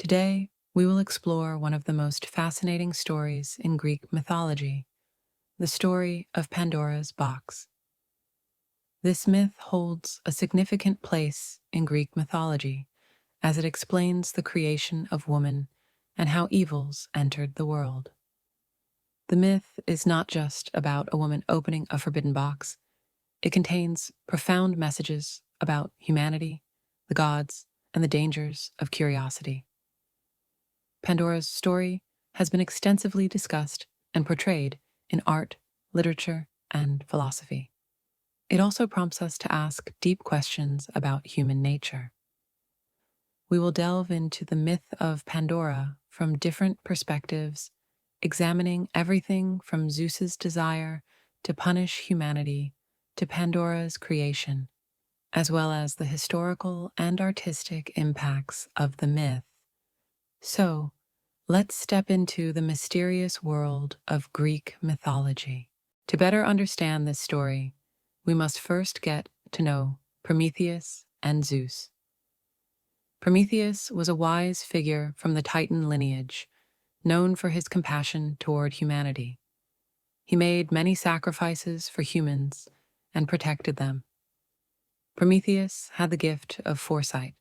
Today, we will explore one of the most fascinating stories in Greek mythology, the story of Pandora's box. This myth holds a significant place in Greek mythology as it explains the creation of woman and how evils entered the world. The myth is not just about a woman opening a forbidden box. It contains profound messages about humanity, the gods, and the dangers of curiosity. Pandora's story has been extensively discussed and portrayed in art, literature, and philosophy. It also prompts us to ask deep questions about human nature. We will delve into the myth of Pandora from different perspectives, examining everything from Zeus's desire to punish humanity to Pandora's creation, as well as the historical and artistic impacts of the myth. So, let's step into the mysterious world of Greek mythology. To better understand this story, we must first get to know Prometheus and Zeus. Prometheus was a wise figure from the Titan lineage, known for his compassion toward humanity. He made many sacrifices for humans and protected them. Prometheus had the gift of foresight,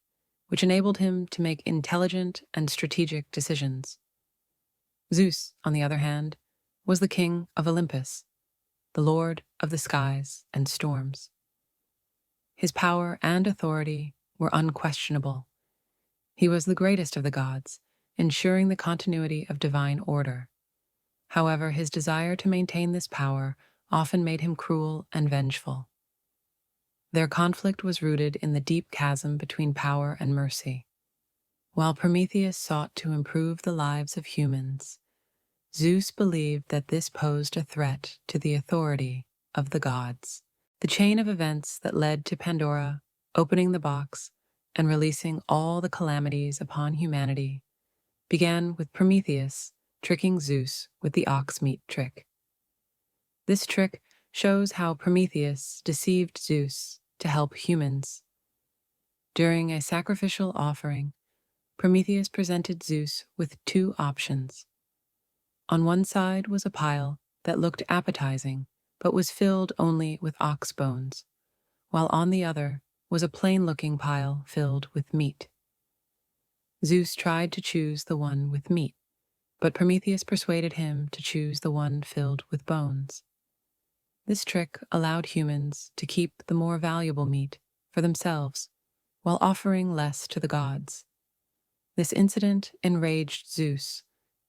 which enabled him to make intelligent and strategic decisions. Zeus, on the other hand, was the king of Olympus, the lord of the skies and storms. His power and authority were unquestionable. He was the greatest of the gods, ensuring the continuity of divine order. However, his desire to maintain this power often made him cruel and vengeful. Their conflict was rooted in the deep chasm between power and mercy. While Prometheus sought to improve the lives of humans, Zeus believed that this posed a threat to the authority of the gods. The chain of events that led to Pandora opening the box and releasing all the calamities upon humanity began with Prometheus tricking Zeus with the ox meat trick. This trick shows how Prometheus deceived Zeus to help humans. During a sacrificial offering, Prometheus presented Zeus with two options. On one side was a pile that looked appetizing but was filled only with ox bones, while on the other was a plain-looking pile filled with meat. Zeus tried to choose the one with meat, but Prometheus persuaded him to choose the one filled with bones. This trick allowed humans to keep the more valuable meat for themselves, while offering less to the gods. This incident enraged Zeus,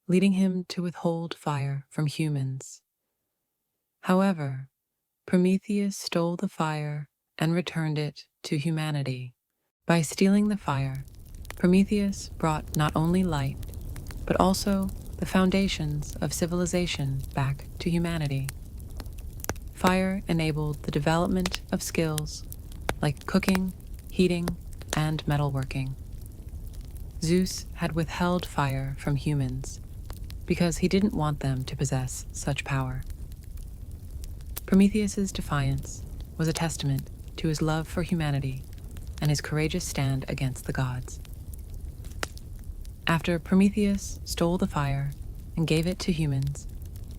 leading him to withhold fire from humans. However, Prometheus stole the fire and returned it to humanity. By stealing the fire, Prometheus brought not only light, but also the foundations of civilization back to humanity. Fire enabled the development of skills like cooking, heating, and metalworking. Zeus had withheld fire from humans because he didn't want them to possess such power. Prometheus's defiance was a testament to his love for humanity and his courageous stand against the gods. After Prometheus stole the fire and gave it to humans,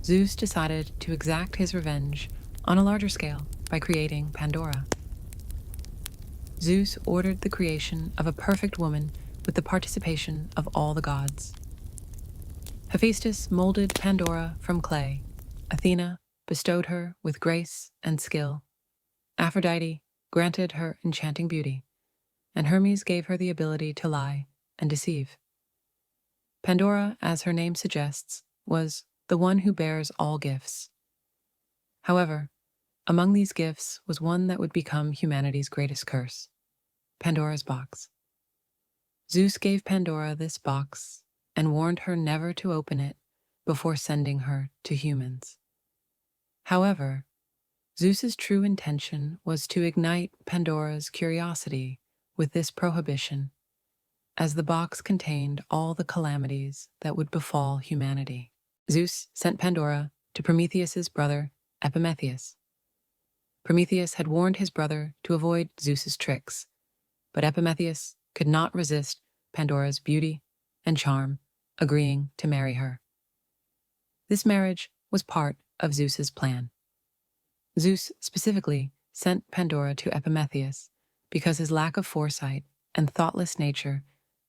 Zeus decided to exact his revenge on a larger scale by creating Pandora. Zeus ordered the creation of a perfect woman with the participation of all the gods. Hephaestus molded Pandora from clay. Athena bestowed her with grace and skill. Aphrodite granted her enchanting beauty, and Hermes gave her the ability to lie and deceive. Pandora, as her name suggests, was the one who bears all gifts. However, among these gifts was one that would become humanity's greatest curse: Pandora's box. Zeus gave Pandora this box and warned her never to open it before sending her to humans. However, Zeus's true intention was to ignite Pandora's curiosity with this prohibition, as the box contained all the calamities that would befall humanity. Zeus sent Pandora to Prometheus's brother, Epimetheus. Prometheus had warned his brother to avoid Zeus's tricks, but Epimetheus could not resist Pandora's beauty and charm, agreeing to marry her. This marriage was part of Zeus's plan. Zeus specifically sent Pandora to Prometheus because his lack of foresight and thoughtless nature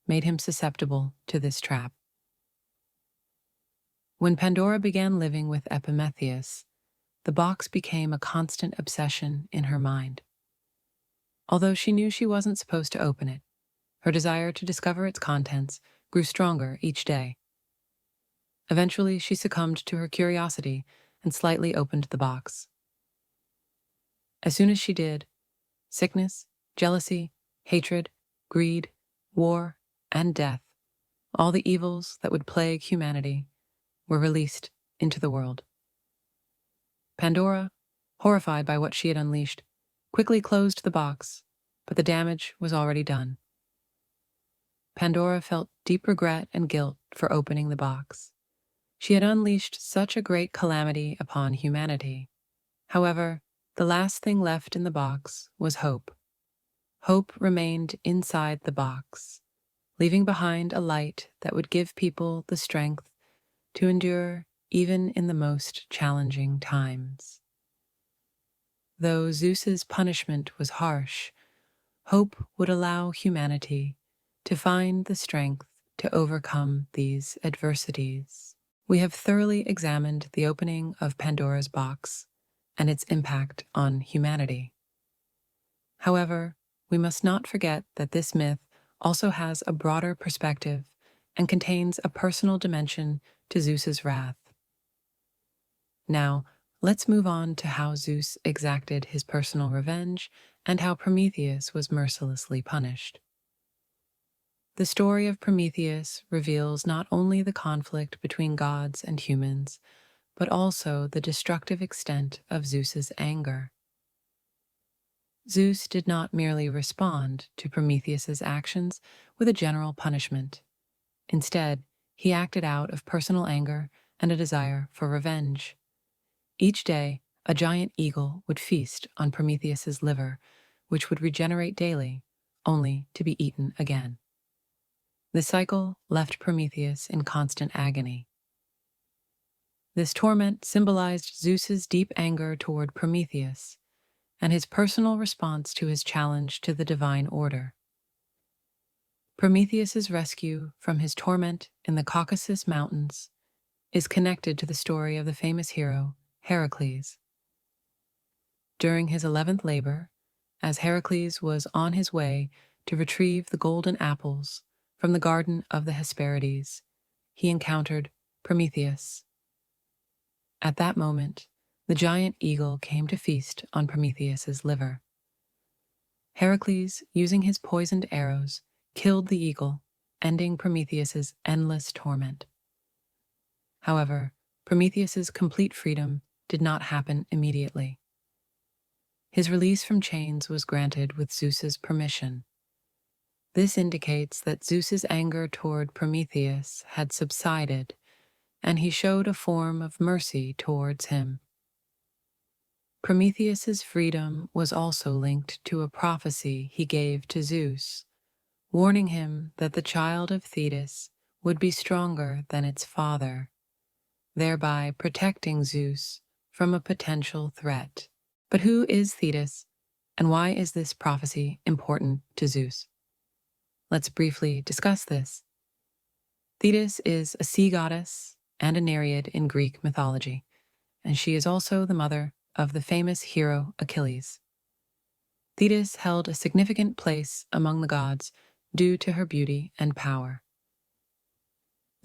made him susceptible to this trap. When Pandora began living with Prometheus, the box became a constant obsession in her mind. Although she knew she wasn't supposed to open it, her desire to discover its contents grew stronger each day. Eventually, she succumbed to her curiosity and slightly opened the box. As soon as she did, sickness, jealousy, hatred, greed, war, and death, all the evils that would plague humanity, were released into the world. Pandora, horrified by what she had unleashed, quickly closed the box, but the damage was already done. Pandora felt deep regret and guilt for opening the box. She had unleashed such a great calamity upon humanity. However, the last thing left in the box was hope. Hope remained inside the box, leaving behind a light that would give people the strength to endure even in the most challenging times. Though Zeus's punishment was harsh, hope would allow humanity to find the strength to overcome these adversities. We have thoroughly examined the opening of Pandora's box and its impact on humanity. However, we must not forget that this myth also has a broader perspective and contains a personal dimension to Zeus's wrath. Now, let's move on to how Zeus exacted his personal revenge and how Prometheus was mercilessly punished. The story of Prometheus reveals not only the conflict between gods and humans, but also the destructive extent of Zeus's anger. Zeus did not merely respond to Prometheus's actions with a general punishment. Instead, he acted out of personal anger and a desire for revenge. Each day, a giant eagle would feast on Prometheus's liver, which would regenerate daily, only to be eaten again. The cycle left Prometheus in constant agony. This torment symbolized Zeus's deep anger toward Prometheus and his personal response to his challenge to the divine order. Prometheus's rescue from his torment in the Caucasus Mountains is connected to the story of the famous hero Heracles. During his 11th labor, as Heracles was on his way to retrieve the golden apples from the garden of the Hesperides, he encountered Prometheus. At that moment, the giant eagle came to feast on Prometheus's liver. Heracles, using his poisoned arrows, killed the eagle, ending Prometheus's endless torment. However, Prometheus's complete freedom did not happen immediately. His release from chains was granted with Zeus's permission. This indicates that Zeus's anger toward Prometheus had subsided, and he showed a form of mercy towards him. Prometheus's freedom was also linked to a prophecy he gave to Zeus, warning him that the child of Thetis would be stronger than its father, thereby protecting Zeus from a potential threat. But who is Thetis, and why is this prophecy important to Zeus? Let's briefly discuss this. Thetis is a sea goddess and a Nereid in Greek mythology, and she is also the mother of the famous hero Achilles. Thetis held a significant place among the gods due to her beauty and power.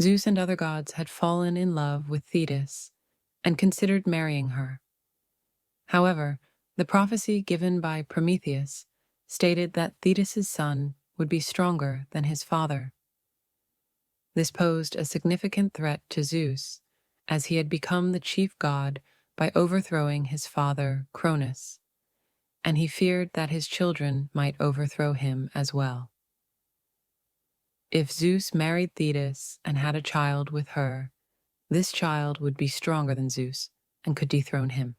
Zeus and other gods had fallen in love with Thetis and considered marrying her. However, the prophecy given by Prometheus stated that Thetis's son would be stronger than his father. This posed a significant threat to Zeus, as he had become the chief god by overthrowing his father Cronus, and he feared that his children might overthrow him as well. If Zeus married Thetis and had a child with her, this child would be stronger than Zeus and could dethrone him.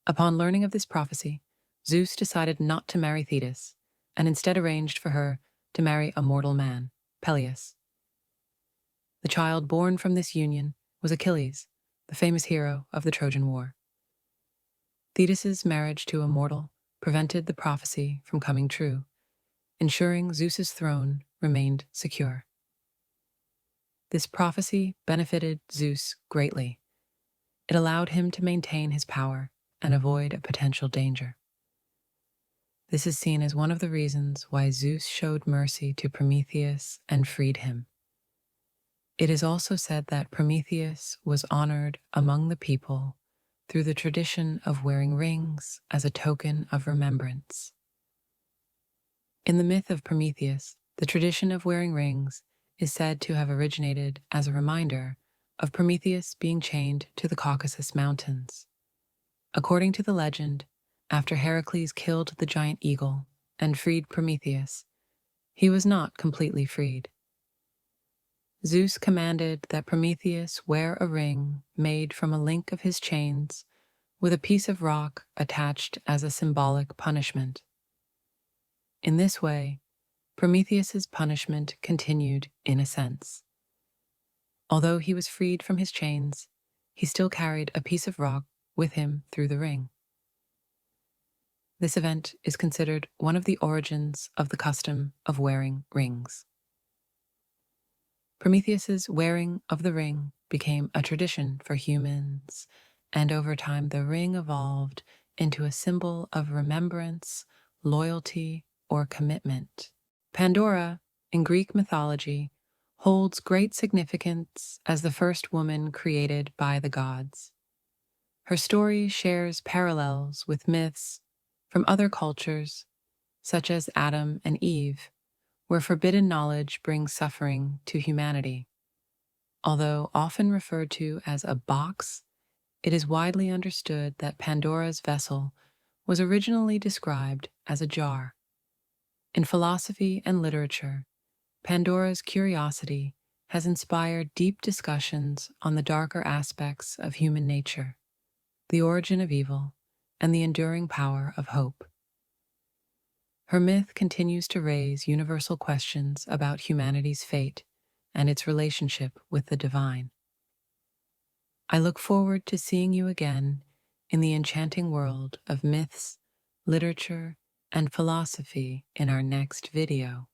Upon learning of this prophecy, Zeus decided not to marry Thetis and instead arranged for her to marry a mortal man, Peleus. The child born from this union was Achilles, the famous hero of the Trojan War. Thetis's marriage to a mortal prevented the prophecy from coming true, ensuring Zeus's throne remained secure. This prophecy benefited Zeus greatly. It allowed him to maintain his power and avoid a potential danger. This is seen as one of the reasons why Zeus showed mercy to Prometheus and freed him. It is also said that Prometheus was honored among the people through the tradition of wearing rings as a token of remembrance. In the myth of Prometheus, the tradition of wearing rings is said to have originated as a reminder of Prometheus being chained to the Caucasus Mountains. According to the legend, after Heracles killed the giant eagle and freed Prometheus, he was not completely freed. Zeus commanded that Prometheus wear a ring made from a link of his chains with a piece of rock attached as a symbolic punishment. In this way, Prometheus's punishment continued in a sense. Although he was freed from his chains, he still carried a piece of rock with him through the ring. This event is considered one of the origins of the custom of wearing rings. Prometheus's wearing of the ring became a tradition for humans, and over time the ring evolved into a symbol of remembrance, loyalty, or commitment. Pandora, in Greek mythology, holds great significance as the first woman created by the gods. Her story shares parallels with myths from other cultures, such as Adam and Eve, where forbidden knowledge brings suffering to humanity. Although often referred to as a box, it is widely understood that Pandora's vessel was originally described as a jar. In philosophy and literature, Pandora's curiosity has inspired deep discussions on the darker aspects of human nature, the origin of evil, and the enduring power of hope. Her myth continues to raise universal questions about humanity's fate and its relationship with the divine. I look forward to seeing you again in the enchanting world of myths, literature, and philosophy in our next video.